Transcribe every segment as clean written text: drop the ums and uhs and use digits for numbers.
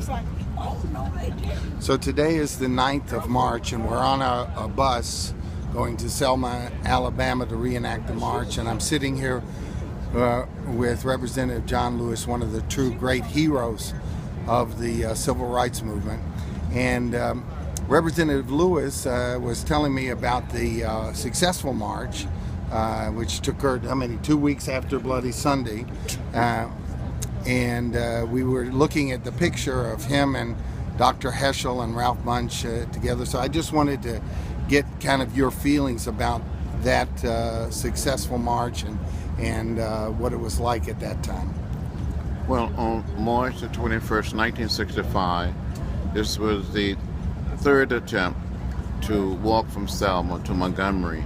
was like, oh, no, they didn't. So today is the 9th of March, and we're on a bus going to Selma, Alabama to reenact the march. And I'm sitting here with Representative John Lewis, one of the true great heroes of the civil rights movement. And Representative Lewis was telling me about the successful march, which occurred, 2 weeks after Bloody Sunday. And we were looking at the picture of him and Dr. Heschel and Ralph Bunch together. So I just wanted to get kind of your feelings about that successful march and what it was like at that time. Well, on March the 21st, 1965, this was the third attempt to walk from Selma to Montgomery.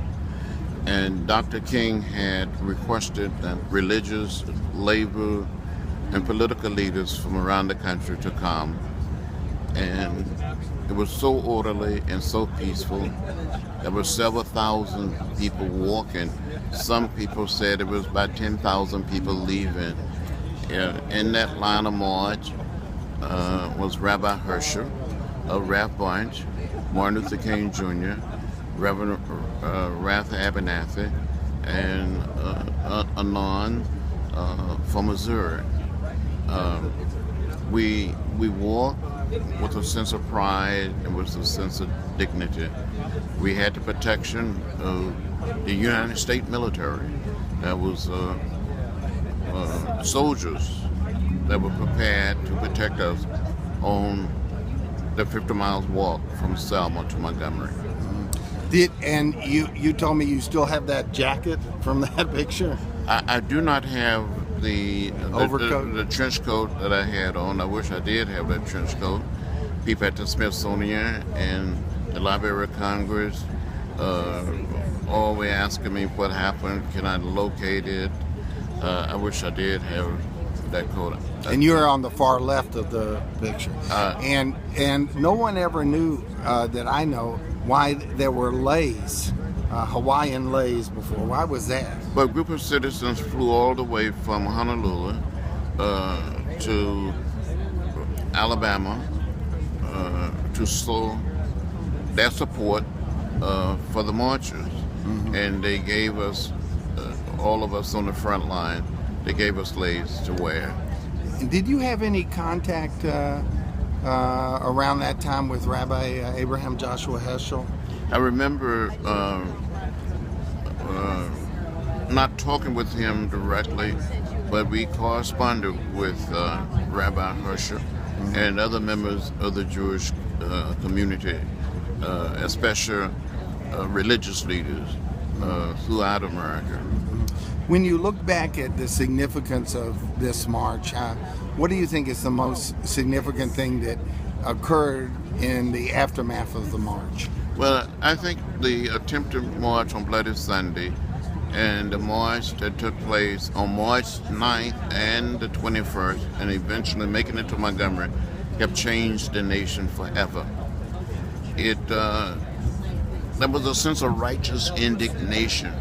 And Dr. King had requested that religious, labor, and political leaders from around the country to come. And it was so orderly and so peaceful. There were several thousand people walking. Some people said it was about 10,000 people leaving. In that line of march was Rabbi Heschel, Ralph Bunch, Martin Luther King Jr., Reverend Ralph Abernathy, and Anon from Missouri. We walked with a sense of pride and with a sense of dignity. We had the protection of the United States military. That was soldiers that were prepared to protect us on the 50 miles walk from Selma to Montgomery. And you told me you still have that jacket from that picture? I do not have the overcoat, the trench coat that I had on. I wish I did have that trench coat. People at the Smithsonian and the Library of Congress always asking me what happened, can I locate it? I wish I did have that coat. And you're on the far left of the picture. And no one ever knew that I know why there were leis, Hawaiian leis before. Why was that? But a group of citizens flew all the way from Honolulu to Alabama to show their support for the marchers. Mm-hmm. And they gave us, all of us on the front line, they gave us leis to wear. Did you have any contact around that time with Rabbi Abraham Joshua Heschel? I remember not talking with him directly, but we corresponded with Rabbi Heschel and other members of the Jewish community, especially religious leaders throughout America. When you look back at the significance of this march, what do you think is the most significant thing that occurred in the aftermath of the march? Well, I think the attempted march on Bloody Sunday and the march that took place on March 9th and the 21st, and eventually making it to Montgomery, have changed the nation forever. There was a sense of righteous indignation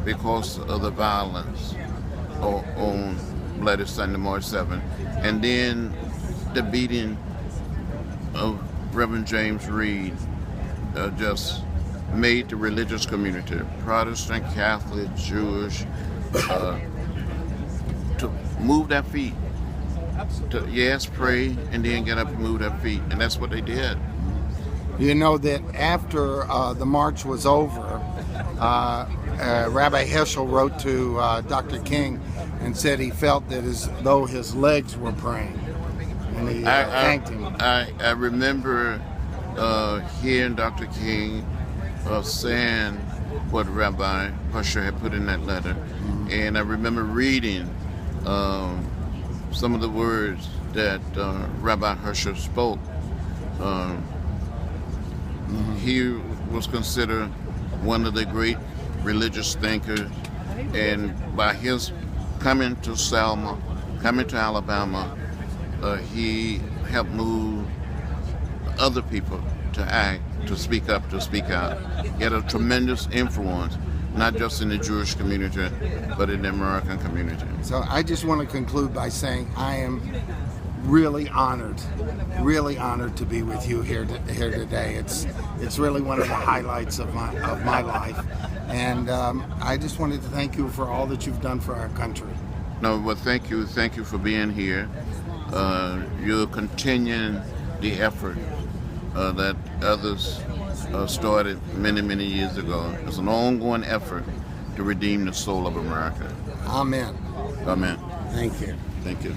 because of the violence on Bloody Sunday, March 7th. And then the beating of Reverend James Reed just made the religious community, Protestant, Catholic, Jewish, to move their feet. To, yes, pray, and then get up and move their feet. And that's what they did. You know that after the march was over, Rabbi Heschel wrote to Dr. King and said he felt that as though his legs were praying. And he thanked him. I remember hearing Dr. King saying what Rabbi Heschel had put in that letter. Mm-hmm. And I remember reading some of the words that Rabbi Heschel spoke. He was considered one of the great religious thinkers, and by his coming to Selma, coming to Alabama, he helped move other people to act, to speak up, to speak out. He had a tremendous influence, not just in the Jewish community, but in the American community. So I just want to conclude by saying I am really honored to be with you here today. It's really one of the highlights of my life, and I just wanted to thank you for all that you've done for our country. No, well, thank you for being here. You're continuing the effort that others started many years ago. It's an ongoing effort to redeem the soul of America. Amen. Amen. Thank you. Thank you.